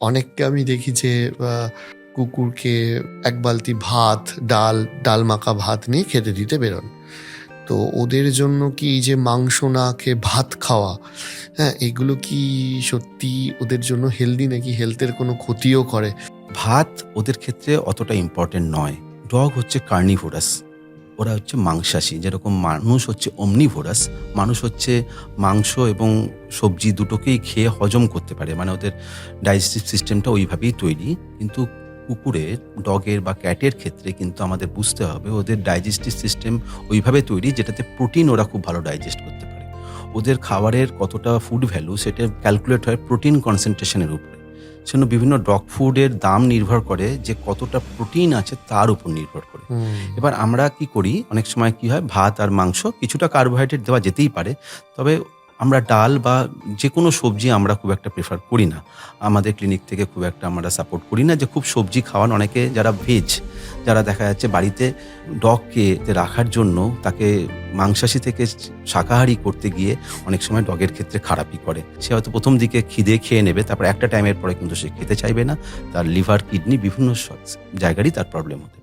অনেককে আমি দেখি যে কুকুরকে এক বালতি ভাত, ডাল মাখা ভাত নিয়ে খেতে দিতে বেরোন। তো ওদের জন্য কি এই যে মাংস না খেয়ে ভাত খাওয়া, হ্যাঁ, এগুলো কি সত্যি ওদের জন্য হেলদি, নাকি হেলথের কোনো ক্ষতিও করে? ভাত ওদের ক্ষেত্রে অতটা ইম্পর্টেন্ট নয়। ডগ হচ্ছে কার্নিভোরাস, ওরা হচ্ছে মাংসাশী। যেরকম মানুষ হচ্ছে অমনিভোরাস, মানুষ হচ্ছে মাংস এবং সবজি দুটোকেই খেয়ে হজম করতে পারে, মানে ওদের ডাইজেস্টিভ সিস্টেমটা ওইভাবেই তৈরি। কিন্তু কুকুরের, ডগের বা ক্যাটের ক্ষেত্রে কিন্তু আমাদের বুঝতে হবে ওদের ডাইজেস্টিভ সিস্টেম ওইভাবে তৈরি যেটাতে প্রোটিন ওরা খুব ভালো ডাইজেস্ট করতে পারে। ওদের খাবারের কতটা ফুড ভ্যালু সেটা ক্যালকুলেট হয় প্রোটিন কনসেন্ট্রেশনের উপরে। সেজন্য বিভিন্ন ডগ ফুডের দাম নির্ভর করে যে কতটা প্রোটিন আছে তার উপর নির্ভর করে। এবার আমরা কি করি, অনেক সময় কি হয়, ভাত আর মাংস, কিছুটা কার্বোহাইড্রেট দেওয়া যেতেই পারে, তবে আমরা ডাল বা যে কোনো সবজি আমরা খুব একটা প্রেফার করি না। আমাদের ক্লিনিক থেকে খুব একটা আমরা সাপোর্ট করি না যে খুব সবজি খাওয়ান। অনেকে যারা ভেজ, যারা দেখা যাচ্ছে বাড়িতে ডগকে রাখার জন্য তাকে মাংসাশী থেকে শাকাহারি করতে গিয়ে অনেক সময় ডগের ক্ষেত্রে খারাপই করে। সে হয়তো প্রথম দিকে খিদে খেয়ে নেবে, তারপর একটা টাইমের পরে কিন্তু সে খেতে চাইবে না। তার লিভার, কিডনি বিভিন্ন জায়গারই তার প্রবলেম হতে পারে।